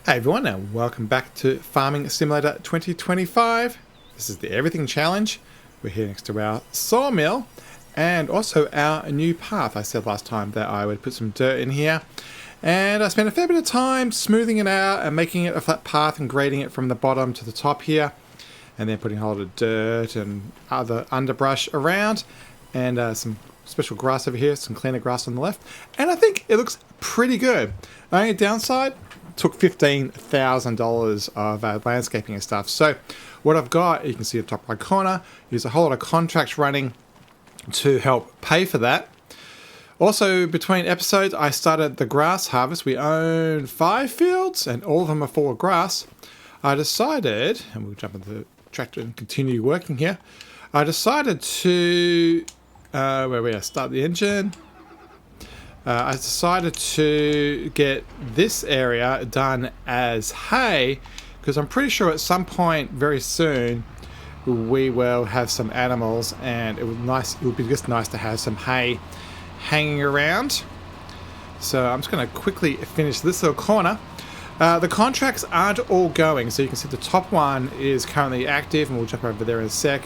Hey everyone, and welcome back to Farming Simulator 2025. This is the Everything Challenge. We're here next to our sawmill and also our new path. I said last time that I would put some dirt in here, and I spent a fair bit of time smoothing it out and making it a flat path and grading it from the bottom to the top here, and then putting a whole lot of dirt and other underbrush around, and some special grass over here, some cleaner grass on the left, and I think it looks pretty good. Only downside, took $15,000 of landscaping and stuff. So what I've got, you can see the top right corner, is a whole lot of contracts running to help pay for that. Also, between episodes, I started the grass harvest. We own 5 fields and all of them are full of grass. I decided, and we'll jump into the tractor and continue working here. I decided to, where we are, start the engine. I decided to get this area done as hay because I'm pretty sure at some point very soon we will have some animals, and it would be just nice to have some hay hanging around. So I'm just going to quickly finish this little corner. The contracts aren't all going, so you can see the top one is currently active, and we'll jump over there in a sec.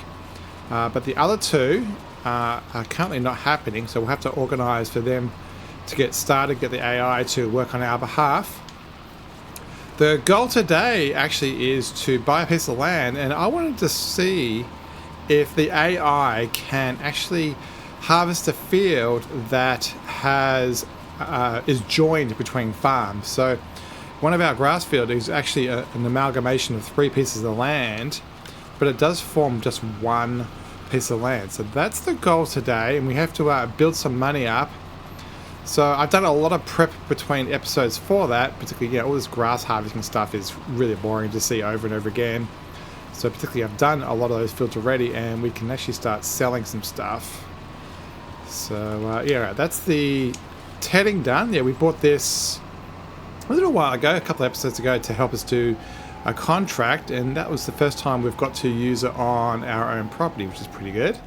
But the other two are currently not happening, so we'll have to organize for them to get started, get the AI to work on our behalf. The goal today actually is to buy a piece of land, and I wanted to see if the AI can actually harvest a field that has is joined between farms. So one of our grass fields is actually an amalgamation of 3 pieces of land, but it does form just one piece of land. So that's the goal today, and we have to build some money up. So I've done a lot of prep between episodes for that, particularly, all this grass harvesting stuff is really boring to see over and over again. So particularly I've done a lot of those fields already, and we can actually start selling some stuff. So that's the tedding done. Yeah, we bought this a little while ago, a couple of episodes ago, to help us do a contract, and that was the first time we've got to use it on our own property, which is pretty good.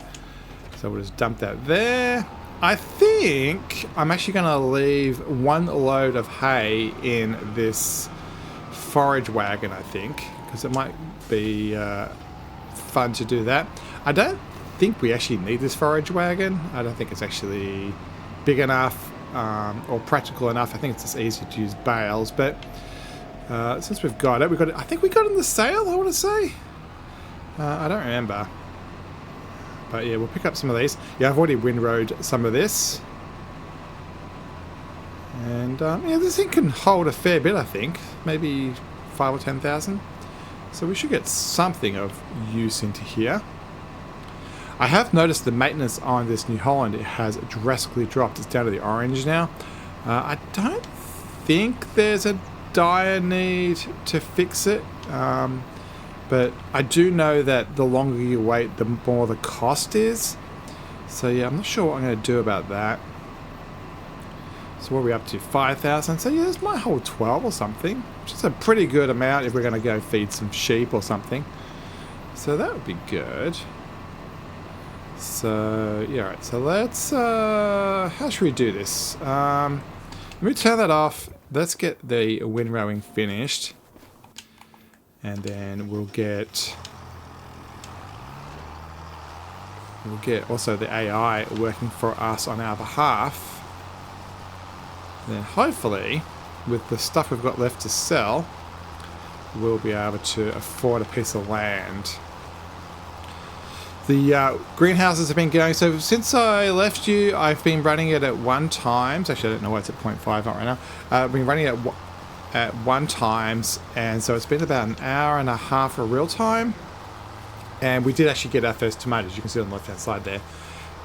So we'll just dump that there. I think I'm actually going to leave 1 load of hay in this forage wagon, I think, because it might be fun to do that. I don't think we actually need this forage wagon. I don't think it's actually big enough or practical enough. I think it's just easy to use bales, but since we've got it, I think we got it in the sale, I want to say. I don't remember. But yeah, we'll pick up some of these. Yeah, I've already windrowed some of this. And this thing can hold a fair bit, I think. Maybe 5 or 10,000. So we should get something of use into here. I have noticed the maintenance on this New Holland, it has drastically dropped. It's down to the orange now. I don't think there's a dire need to fix it. But I do know that the longer you wait, the more the cost is. So yeah, I'm not sure what I'm going to do about that. So what are we up to? 5,000. So yeah, this might hold 12 or something, which is a pretty good amount if we're going to go feed some sheep or something. So that would be good. So yeah, all right. So let's how should we do this? Let me turn that off. Let's get the windrowing finished. And then we'll get also the AI working for us on our behalf. And then hopefully, with the stuff we've got left to sell, we'll be able to afford a piece of land. The greenhouses have been going. So since I left you, I've been running it at 1 times. Actually, I don't know why it's at 0.5 right now. I've been running it at 1 times, and so it's been about an hour and a half of real time, and we did actually get our first tomatoes. You can see on the left hand side there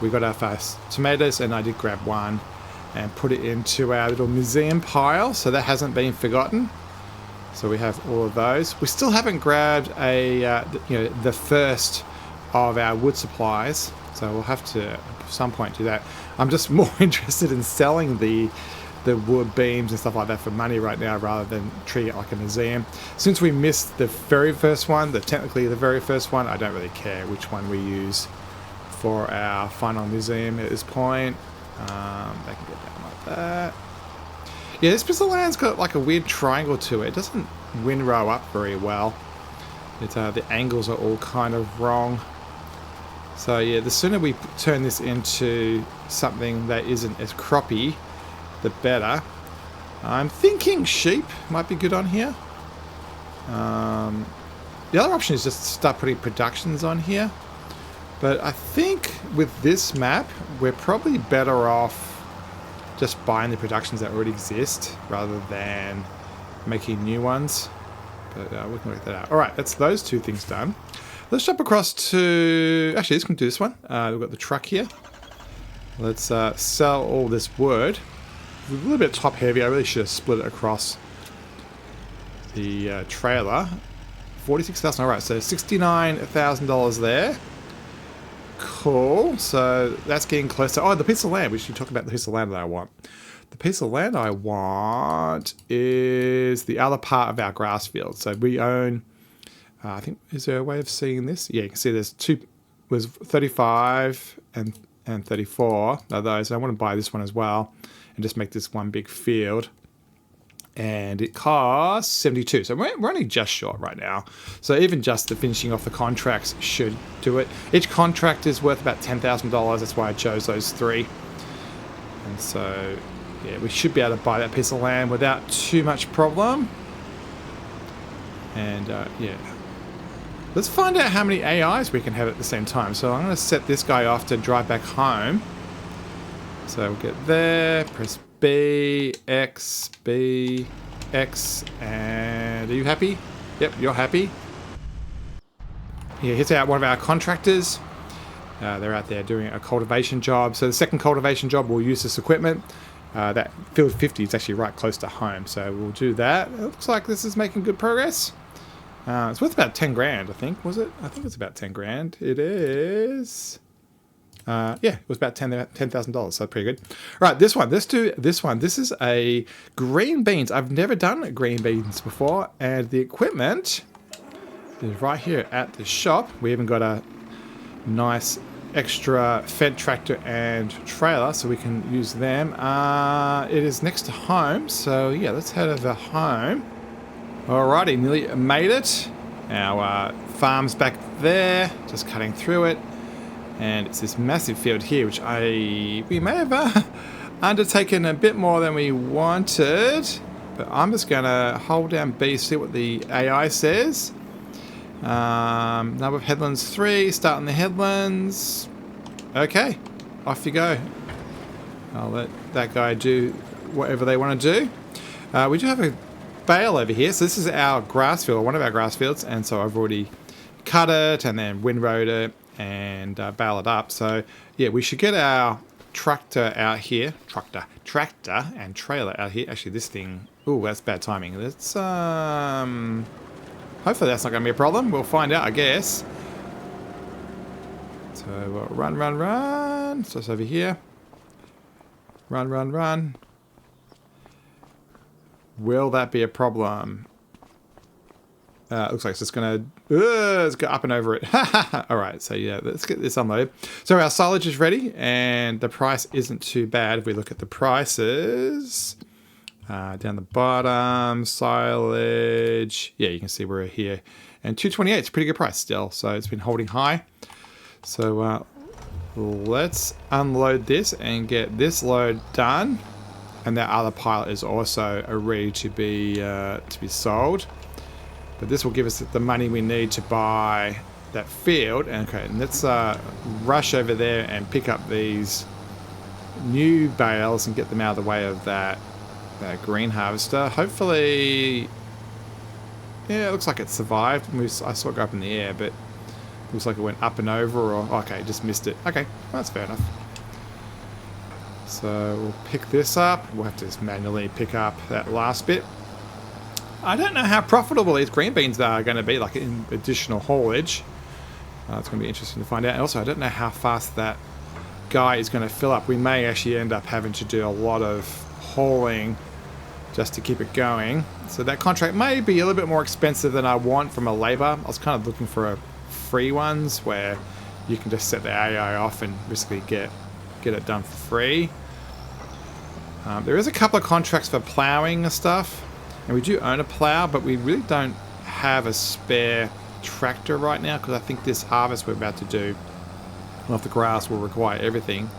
we got our first tomatoes, and I did grab one and put it into our little museum pile, so that hasn't been forgotten. So we have all of those. We still haven't grabbed the first of our wood supplies, so we'll have to at some point do that. I'm just more interested in selling the wood beams and stuff like that for money right now, rather than treating it like a museum. Since we missed the very first one, technically the very first one, I don't really care which one we use for our final museum at this point. They can get down like that. Yeah, this piece of land's got like a weird triangle to it. It doesn't windrow up very well. The angles are all kind of wrong. So yeah, the sooner we turn this into something that isn't as croppy, the better. I'm thinking sheep might be good on here. The other option is just start putting productions on here. But I think with this map, we're probably better off just buying the productions that already exist rather than making new ones. But we can work that out. All right, that's those two things done. Let's jump across to... Actually, let's do this one. We've got the truck here. Let's sell all this wood. A little bit top heavy. I really should have split it across the trailer. 46,000. All right, so $69,000 there. Cool. So that's getting closer. Oh, the piece of land. We should talk about the piece of land that I want. The piece of land I want is the other part of our grass field. So we own... I think, is there a way of seeing this? Yeah, you can see there's two, was 35 and 34 of those. I want to buy this one as well and just make this one big field. And it costs 72. So we're only just short right now. So even just the finishing off the contracts should do it. Each contract is worth about $10,000. That's why I chose those three. And so, yeah, we should be able to buy that piece of land without too much problem. And, yeah. Let's find out how many AIs we can have at the same time. So I'm going to set this guy off to drive back home. So we'll get there, press B, X, and are you happy? Yep, you're happy. He hits out one of our contractors. They're out there doing a cultivation job. So the second cultivation job, we'll use this equipment. That field 50 is actually right close to home. So we'll do that. It looks like this is making good progress. It's worth about 10 grand, I think, was it? I think it's about 10 grand. It is. Yeah, it was about $10,000, so pretty good. All right, this one. Let's do this one. This is a green beans. I've never done green beans before, and the equipment is right here at the shop. We even got a nice extra fed tractor and trailer, so we can use them. It is next to home, so yeah, let's head over home. Alrighty, nearly made it. Our farm's back there, just cutting through it. And it's this massive field here, which we may have undertaken a bit more than we wanted. But I'm just going to hold down B, see what the AI says. Number of headlands 3, starting the headlands. Okay, off you go. I'll let that guy do whatever they want to do. We do have a bale over here. So this is our grass field, one of our grass fields. And so I've already cut it and then windrowed it and bale it up. So yeah, we should get our tractor out here. Tractor and trailer out here. Actually, this thing... Ooh, that's bad timing. Let's... Hopefully that's not going to be a problem. We'll find out, I guess. So we'll run. So it's over here. Run. Will that be a problem? Looks like it's just going to... let's go up and over it. Alright, so yeah, let's get this unloaded. So our silage is ready, and the price isn't too bad if we look at the prices. Down the bottom, silage. Yeah, you can see we're here. And $2.28 is a pretty good price still, so it's been holding high. So let's unload this and get this load done. And that other pile is also ready to be sold. But this will give us the money we need to buy that field. Okay, and let's rush over there and pick up these new bales and get them out of the way of that green harvester. Hopefully, yeah, it looks like it survived. I saw it go up in the air, but it looks like it went up and over, or okay, just missed it. Okay, well, that's fair enough. So we'll pick this up. We'll have to just manually pick up that last bit. I don't know how profitable these green beans are going to be, like in additional haulage. It's going to be interesting to find out. And also, I don't know how fast that guy is going to fill up. We may actually end up having to do a lot of hauling just to keep it going. So that contract may be a little bit more expensive than I want from a labor. I was kind of looking for free ones where you can just set the AI off and basically get it done for free. There is a couple of contracts for ploughing and stuff, and we do own a plough, but we really don't have a spare tractor right now because I think this harvest we're about to do off the grass will require everything.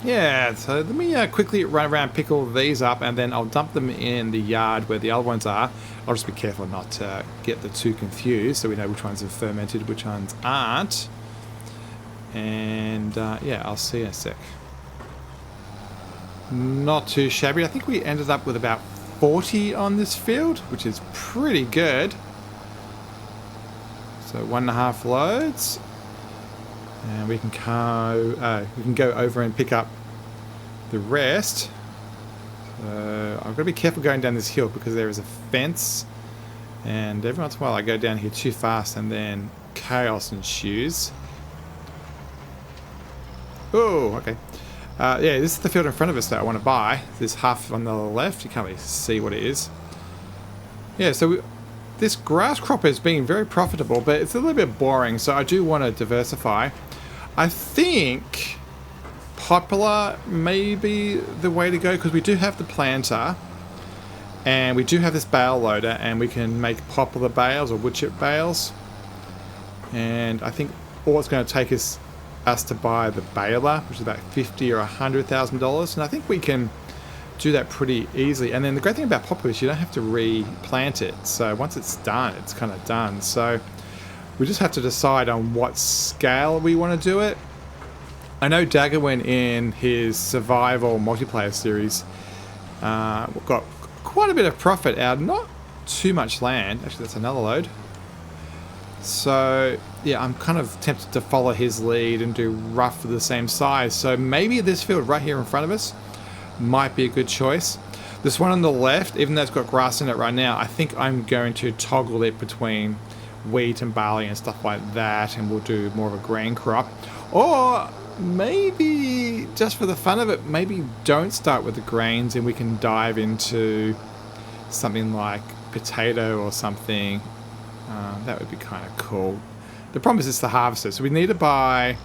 Yeah, so let me quickly run around, pick all these up, and then I'll dump them in the yard where the other ones are. I'll just be careful not to get the two confused so we know which ones have fermented, which ones aren't. And yeah, I'll see you in a sec. Not too shabby. I think we ended up with about 40 on this field, which is pretty good. So 1.5 loads. And we can go over and pick up the rest. So I've got to be careful going down this hill because there is a fence, and every once in a while I go down here too fast and then chaos ensues. Oh, okay. Yeah, this is the field in front of us that I want to buy. This half on the left, you can't really see what it is. Yeah, so this grass crop is being very profitable, but it's a little bit boring, so I do want to diversify. I think poplar may be the way to go because we do have the planter and we do have this bale loader, and we can make poplar bales or wood chip bales. And I think all it's going to take is us to buy the baler, which is about $50,000 or $100,000, and I think we can do that pretty easily. And then the great thing about poplar is you don't have to replant it, so once it's done, it's kind of done. So we just have to decide on what scale we want to do it. I know Daggerwin in his survival multiplayer series got quite a bit of profit out of not too much land. Actually, that's another load. So yeah, I'm kind of tempted to follow his lead and do roughly the same size. So maybe this field right here in front of us might be a good choice. This one on the left, even though it's got grass in it right now, I think I'm going to toggle it between wheat and barley and stuff like that, and we'll do more of a grain crop. Or maybe, just for the fun of it, maybe don't start with the grains and we can dive into something like potato or something. That would be kind of cool. The problem is it's the harvester, so we need to buy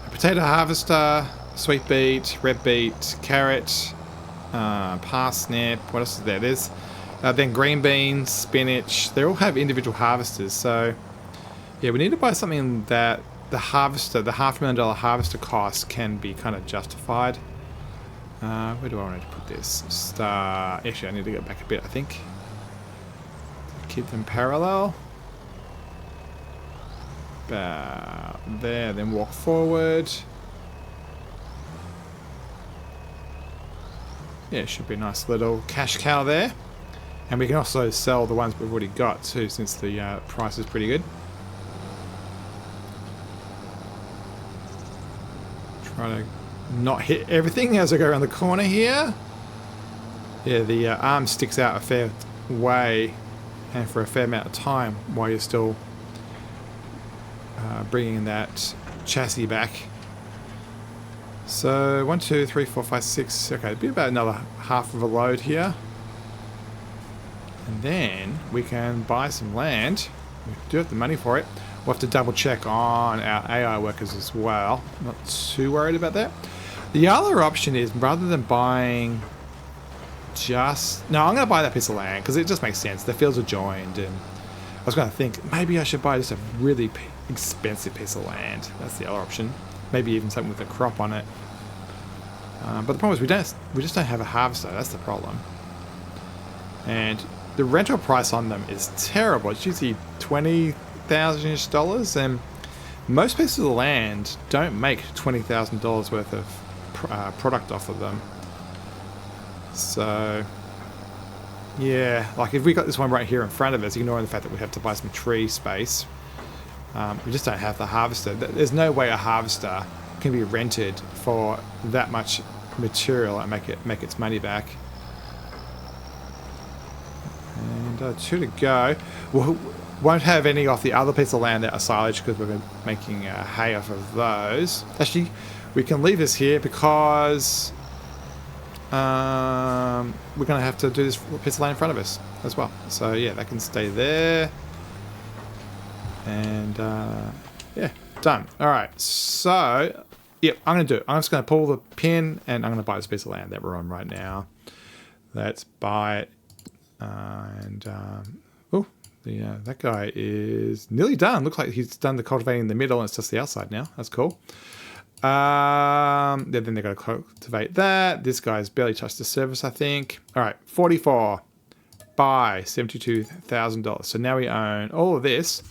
a potato harvester, sweet beet, red beet, carrot, parsnip. What else is there? There's then green beans, spinach. They all have individual harvesters, so yeah, we need to buy something that the harvester, the $500,000 harvester cost, can be kind of justified. Where do I want to put this? Actually, I need to go back a bit, I think. Keep them parallel. About there, then walk forward. Yeah, should be a nice little cash cow there. And we can also sell the ones we've already got too, since the price is pretty good. Try to not hit everything as I go around the corner here. Yeah, the arm sticks out a fair way and for a fair amount of time while you're still bringing that chassis back. So 1, 2, 3, 4, 5, 6. Okay, it'd be about another half of a load here. And then we can buy some land. We do have the money for it. We'll have to double check on our AI workers as well. Not too worried about that. The other option is, rather than buying no, I'm going to buy that piece of land because it just makes sense. The fields are joined, and I was going to think maybe I should buy just a really expensive piece of land. That's the other option. Maybe even something with a crop on it. But the problem is we just don't have a harvester. That's the problem. And the rental price on them is terrible. It's usually $20,000-ish, and most pieces of land don't make $20,000 worth of product off of them. So yeah, like if we got this one right here in front of us, ignoring the fact that we have to buy some tree space, we just don't have the harvester. There's no way a harvester can be rented for that much material and make its money back. And 2 to go. We won't have any off the other piece of land that are silage because we're making hay off of those. Actually, we can leave this here because we're going to have to do this piece of land in front of us as well. So yeah, that can stay there. And yeah, done. All right, so Yep, I'm going to do it. I'm just going to pull the pin and I'm going to buy this piece of land that we're on right now. Let's buy it. Oh, that guy is nearly done. Looks like he's done the cultivating in the middle and it's just the outside now. That's cool. Then they're going to cultivate that. This guy's barely touched the surface, I think. All right, 44. Buy $72,000. So now we own all of this.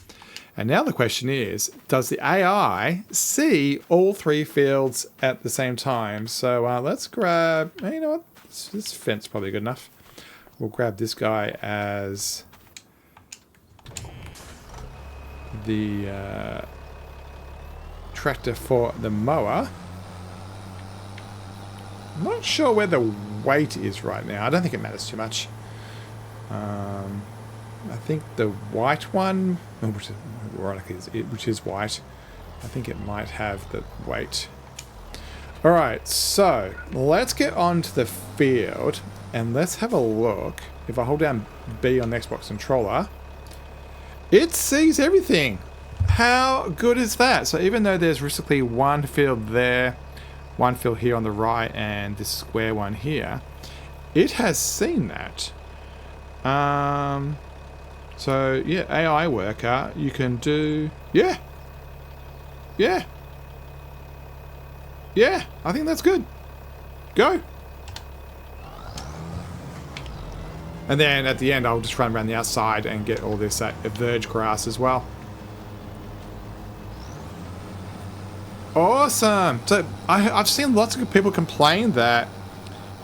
And now the question is, does the AI see all 3 fields at the same time? So let's grab, you know what, this fence is probably good enough. We'll grab this guy as the tractor for the mower. I'm not sure where the weight is right now. I don't think it matters too much. I think the white one, which is white, I think it might have the weight. Alright, so let's get onto the field and let's have a look. If I hold down B on the Xbox controller, it sees everything. How good is that? So even though there's basically one field there, one field here on the right, and this square one here, it has seen that. So yeah, AI worker, you can do, yeah, I think that's good. Go. And then at the end, I'll just run around the outside and get all this verge grass as well. Awesome. So I've seen lots of people complain that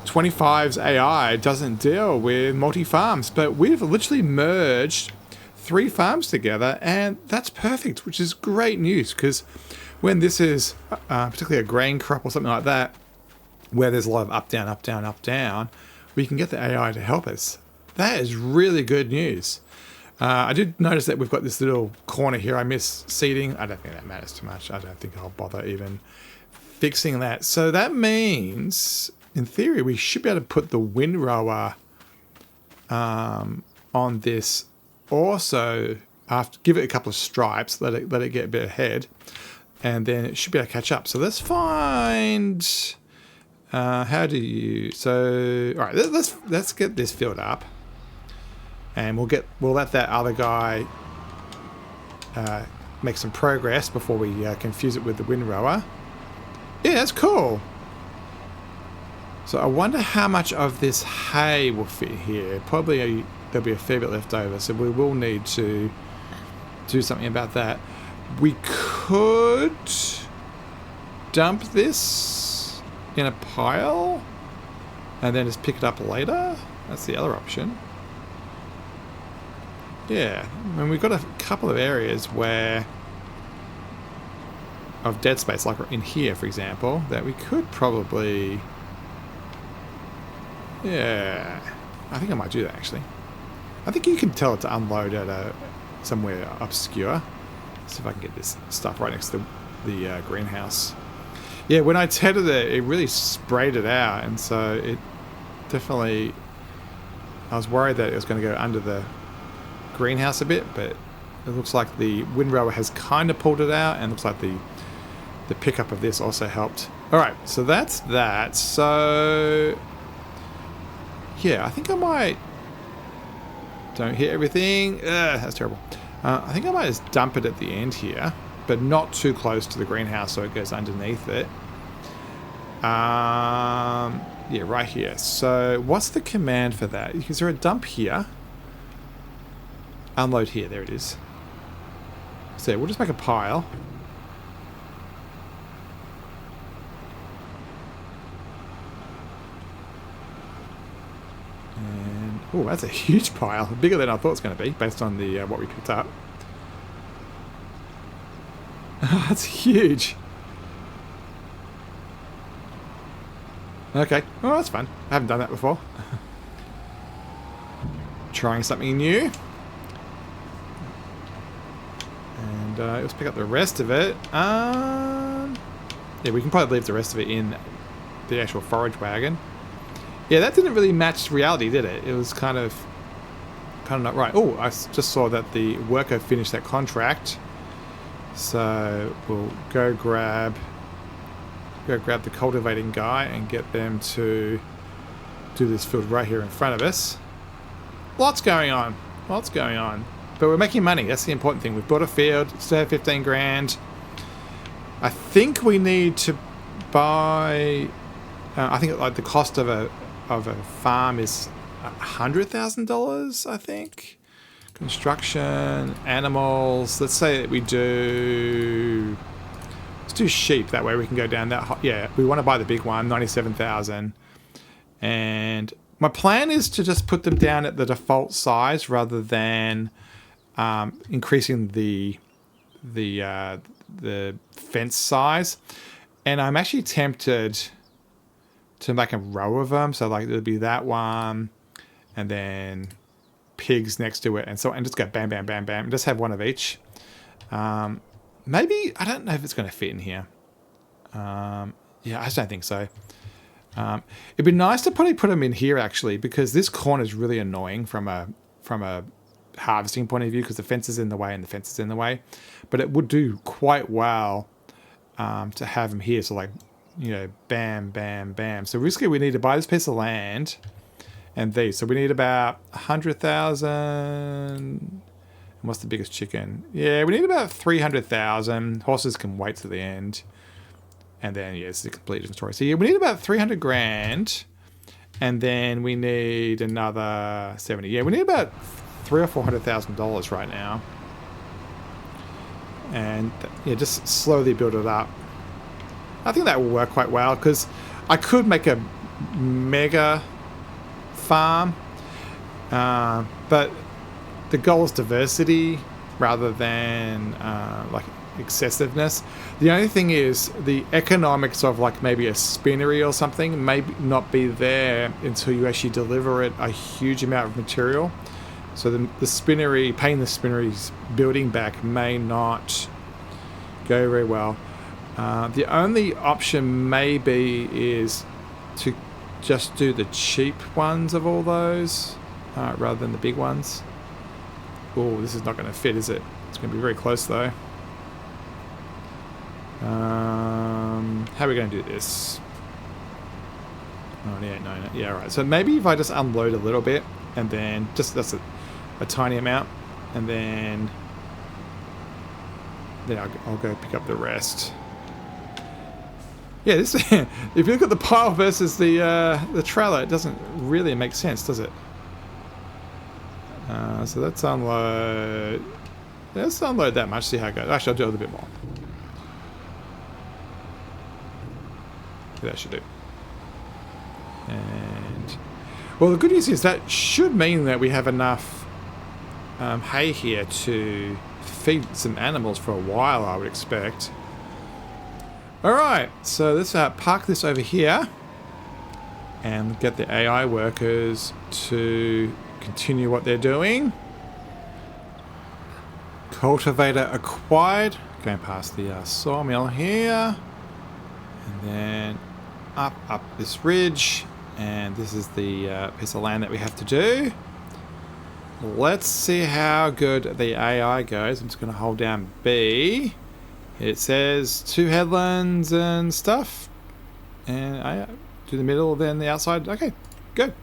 25's AI doesn't deal with multi-farms, but we've literally merged 3 farms together, and that's perfect, which is great news, because when this is particularly a grain crop or something like that, where there's a lot of up, down, up, down, up, down, we can get the AI to help us. That is really good news. I did notice that we've got this little corner here I miss seeding. I don't think that matters too much. I don't think I'll bother even fixing that. So that means, in theory, we should be able to put the windrower on this. Also, after give it a couple of stripes, let it get a bit ahead, and then it should be able to catch up. So let's find how do you. So all right, let's get this filled up, and we'll let that other guy make some progress before we confuse it with the windrower. Yeah, that's cool. So I wonder how much of this hay will fit here. Probably there'll be a fair bit left over, so we will need to do something about that. We could dump this in a pile and then just pick it up later. That's the other option. Yeah, I mean, we've got a couple of areas where of dead space, like in here, for example, that we could probably. Yeah, I think I might do that actually. I think you can tell it to unload at somewhere obscure. See if I can get this stuff right next to the greenhouse. Yeah, when I tethered it, it really sprayed it out, and so it definitely. I was worried that it was going to go under the greenhouse a bit, but it looks like the windrower has kind of pulled it out, and looks like the pickup of this also helped. All right, so that's that. So yeah, I think I might. Don't hit everything. That's terrible. I think I might just dump it at the end here, but not too close to the greenhouse so it goes underneath it. Yeah, right here. So what's the command for that? Is there a dump here? Unload here. There it is. So we'll just make a pile. And oh, that's a huge pile. Bigger than I thought it was going to be, based on the what we picked up. That's huge. Okay. Oh, that's fun. I haven't done that before. Trying something new. And let's pick up the rest of it. Yeah, we can probably leave the rest of it in the actual forage wagon. Yeah, that didn't really match reality, did it? It was kind of not right. Oh, I just saw that the worker finished that contract. So we'll go grab go grab the cultivating guy and get them to do this field right here in front of us. Lots going on. Lots going on. But we're making money. That's the important thing. We've bought a field. Still have 15 grand. I think we need to buy... I think like the cost of a farm is $100,000, I think. Construction, animals. Let's say that we do... Let's do sheep. That way we can go down that... Yeah, we want to buy the big one, 97,000. And my plan is to just put them down at the default size rather than increasing the fence size. And I'm actually tempted to make a row of them. So like there'll be that one and then pigs next to it and so and just go bam, bam, bam, bam. Just have one of each. Maybe, I don't know if it's going to fit in here. Yeah, I just don't think so. It'd be nice to probably put them in here actually, because this corner is really annoying from a harvesting point of view because the fence is in the way and the fence is in the way. But it would do quite well to have them here. So like, you know, bam, bam, bam. So basically we need to buy this piece of land and these. So we need about 100,000. And what's the biggest chicken? Yeah, we need about 300,000. Horses can wait to the end. And then, yeah, it's a complete different story. So yeah, we need about 300 grand. And then we need another 70. Yeah, we need about $300,000 or $400,000 right now. And yeah, just slowly build it up. I think that will work quite well because I could make a mega farm. But the goal is diversity rather than like excessiveness. The only thing is the economics of like maybe a spinnery or something may not be there until you actually deliver it a huge amount of material. So the spinnery, paying the spinnery's building back may not go very well. The only option maybe is to just do the cheap ones of all those rather than the big ones. Oh, this is not going to fit, is it? It's going to be very close though. How are we going to do this? Oh, yeah, no, yeah, right. So maybe if I just unload a little bit and then just that's a tiny amount, and then I'll go pick up the rest. Yeah, this if you look at the pile versus the trailer, it doesn't really make sense, does it? So let's unload. Let's unload that much. See how it goes. Actually, I'll do a little bit more. That should do. And well, the good news is that should mean that we have enough hay here to feed some animals for a while, I would expect. Alright, so let's park this over here and get the AI workers to continue what they're doing. Cultivator acquired. Going past the sawmill here. And then up this ridge. And this is the piece of land that we have to do. Let's see how good the AI goes. I'm just going to hold down B. It says 2 headlands and stuff. And I do the middle, then the outside. Okay, go.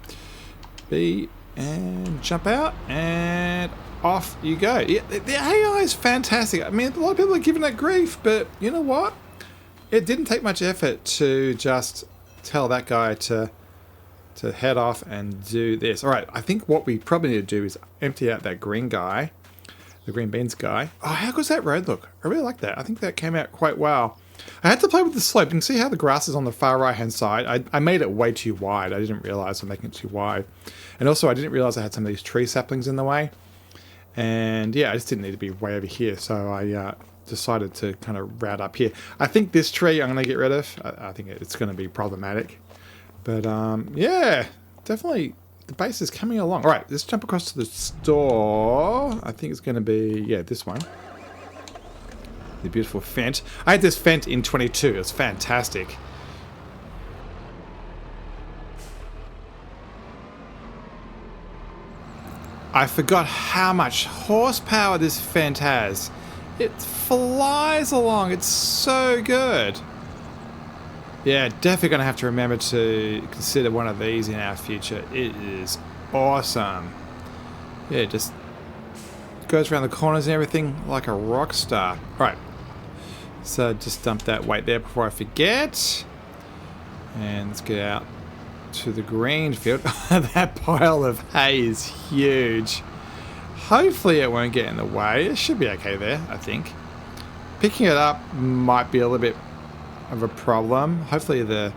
B and jump out. And off you go. Yeah, the AI is fantastic. I mean, a lot of people are giving it grief, but you know what? It didn't take much effort to just tell that guy to head off and do this. All right, I think what we probably need to do is empty out that green guy, the green beans guy. Oh, how good's that road look? I really like that. I think that came out quite well. I had to play with the slope. You can see how the grass is on the far right-hand side. I made it way too wide. I didn't realize I'm making it too wide. And also, I didn't realize I had some of these tree saplings in the way. And yeah, I just didn't need to be way over here. So I decided to kind of route up here. I think this tree I'm going to get rid of. I think it's going to be problematic. But yeah, definitely the base is coming along. All right, let's jump across to the store. I think it's going to be, yeah, this one. The beautiful Fendt. I had this Fendt in 22. It's fantastic. I forgot how much horsepower this Fendt has. It flies along. It's so good. Yeah, definitely going to have to remember to consider one of these in our future. It is awesome. Yeah, just goes around the corners and everything like a rock star. Right. So just dump that weight there before I forget. And let's get out to the green field. That pile of hay is huge. Hopefully it won't get in the way. It should be okay there, I think. Picking it up might be a little bit of a problem. Hopefully the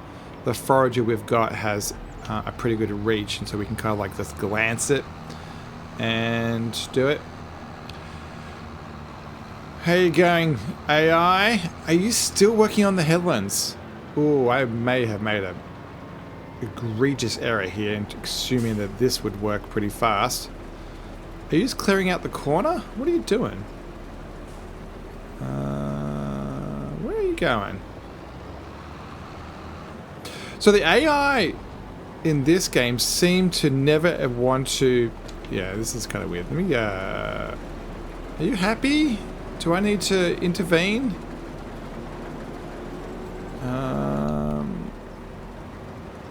forager we've got has a pretty good reach, and so we can kind of like just glance it and do it. How you going, AI? Are you still working on the headlands? Oh, I may have made a egregious error here in assuming that this would work pretty fast. Are you just clearing out the corner? What are you doing? Where are you going? So the AI in this game seem to never want to... Yeah, this is kind of weird. Let me... Are you happy? Do I need to intervene?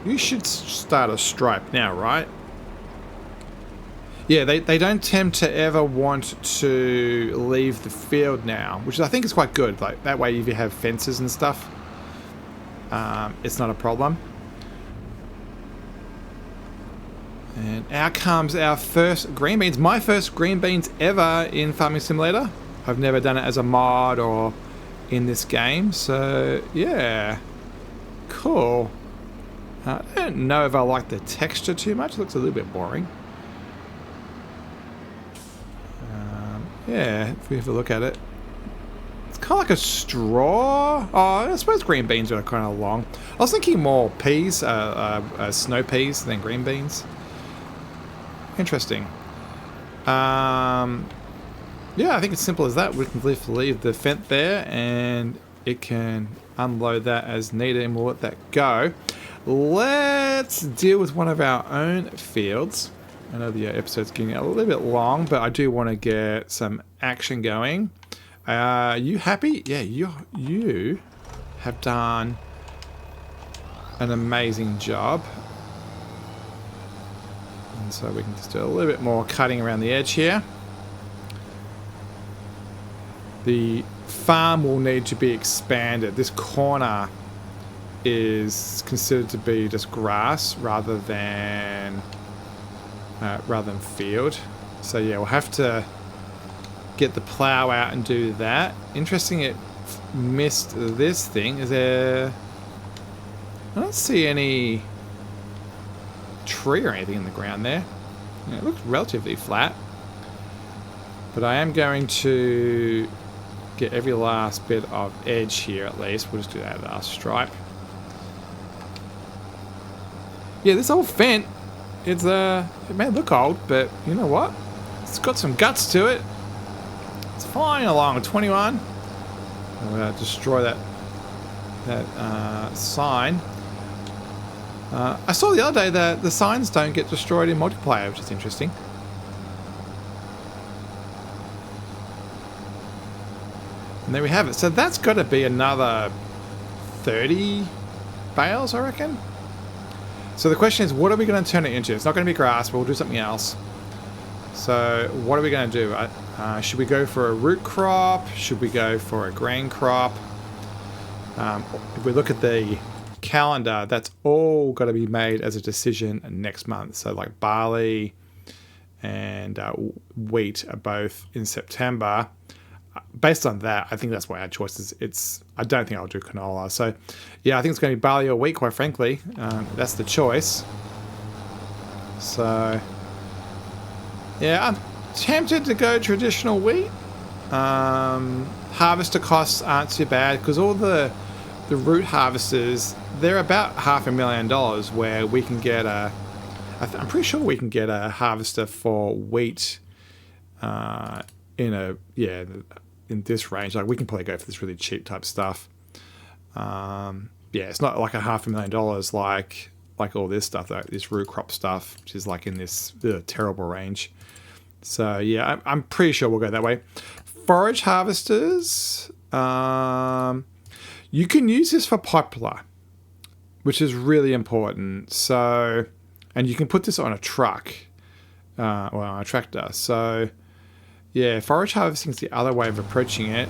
You should start a stripe now, right? Yeah, they don't tend to ever want to leave the field now, which I think is quite good. Like that way, if you have fences and stuff, it's not a problem. And out comes our first green beans. My first green beans ever in Farming Simulator. I've never done it as a mod or in this game, so yeah, cool. I don't know if I like the texture too much. It looks a little bit boring. Yeah, if we have a look at it, it's kind of like a straw. Oh, I suppose green beans are kind of long. I was thinking more peas, snow peas than green beans. Interesting. Yeah, I think it's simple as that. We can leave the fence there and it can unload that as needed, and we'll let that go. Let's deal with one of our own fields. I know the episode's getting a little bit long, but I do want to get some action going. You happy? Yeah, you have done an amazing job. And so we can just do a little bit more cutting around the edge here. The farm will need to be expanded. This corner is considered to be just grass rather than field. So yeah, we'll have to get the plow out and do that. Interesting, it missed this thing. Is there... I don't see any tree or anything in the ground there. Yeah, it looks relatively flat. But I am going to get every last bit of edge here at least. We'll just do that at our stripe. Yeah, this old fence, it may look old, but you know what? It's got some guts to it. It's flying along at 21. I'm going to destroy that sign. I saw the other day that the signs don't get destroyed in multiplayer, which is interesting. And there we have it. So that's got to be another 30 bales, I reckon. So the question is, what are we going to turn it into? It's not going to be grass, but we'll do something else. So what are we going to do? Should we go for a root crop? Should we go for a grain crop? If we look at the calendar, that's all got to be made as a decision next month. So like barley and wheat are both in September. Based on that, I think that's why our choice is. I don't think I'll do canola. So, yeah, I think it's going to be barley or wheat. Quite frankly, that's the choice. So, yeah, I'm tempted to go traditional wheat. Harvester costs aren't too bad because all the root harvesters, they're about $500,000. Where we can get I'm pretty sure we can get a harvester for wheat. In this range, like we can probably go for this really cheap type stuff. Yeah, it's not like $500,000 like all this stuff, though, this root crop stuff, which is like in this terrible range. So yeah, I'm pretty sure we'll go that way. Forage harvesters, you can use this for popular. which is really important. So, and you can put this on a truck, on a tractor. So, yeah, forage harvesting is the other way of approaching it.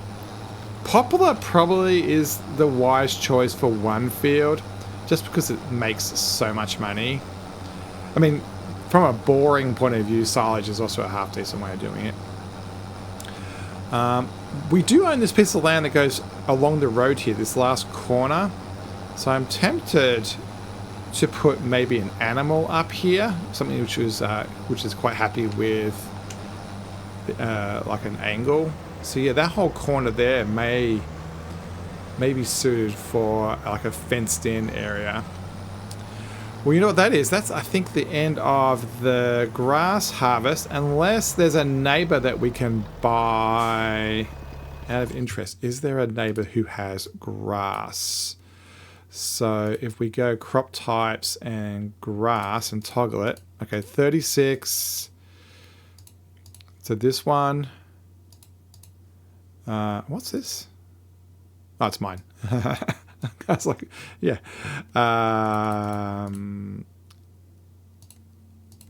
Popular probably is the wise choice for one field, just because it makes so much money. I mean, from a boring point of view, silage is also a half decent way of doing it. We do own this piece of land that goes along the road here, this last corner. So I'm tempted to put maybe an animal up here, something which is quite happy with like an angle. So yeah, that whole corner there may be suited for like a fenced-in area. Well, you know what that is? That's, I think, the end of the grass harvest, unless there's a neighbor that we can buy out of interest. Is there a neighbor who has grass? So if we go crop types and grass and toggle it, okay, 36. So this one, what's this? Oh, it's mine. I was like, yeah.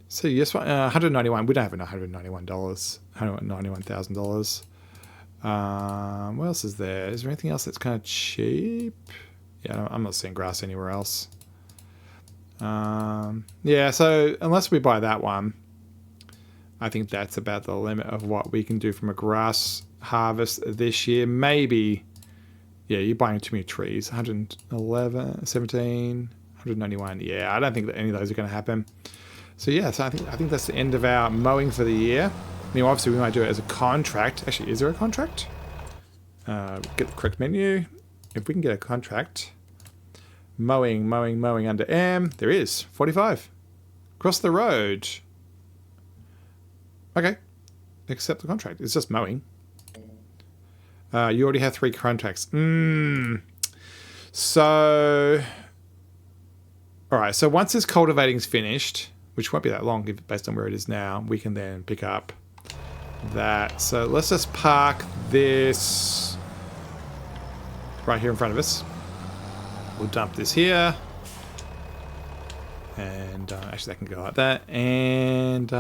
So yes, 191. We don't have enough $191. $191,000. What else is there? Is there anything else that's kind of cheap? Yeah, I'm not seeing grass anywhere else. Yeah, so unless we buy that one, I think that's about the limit of what we can do from a grass harvest this year. Maybe, yeah, you're buying too many trees. 111, 17, 191. Yeah, I don't think that any of those are going to happen. So yeah, so I think that's the end of our mowing for the year. I mean, obviously we might do it as a contract. Actually, is there a contract? Get the correct menu. If we can get a contract. Mowing under M. There is. 45. Across the road. Okay. Accept the contract. It's just mowing. You already have 3 contracts. So, all right. So once this cultivating's finished, which won't be that long based on where it is now, we can then pick up that. So let's just park this right here in front of us. We'll dump this here. And actually that can go like that. And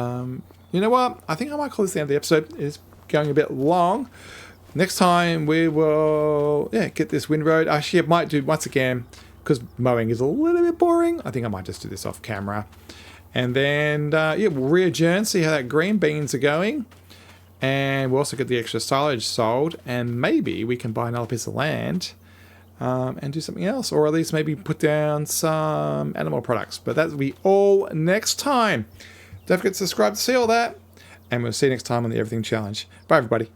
you know what? I think I might call this the end of the episode. It's going a bit long. Next time we will, get this windrow. Actually, I might do, once again, because mowing is a little bit boring, I think I might just do this off camera. And then, we'll re-adjourn, see how that green beans are going. And we'll also get the extra silage sold. And maybe we can buy another piece of land and do something else. Or at least maybe put down some animal products. But that will be all next time. Don't forget to subscribe to see all that. And we'll see you next time on the Everything Challenge. Bye, everybody.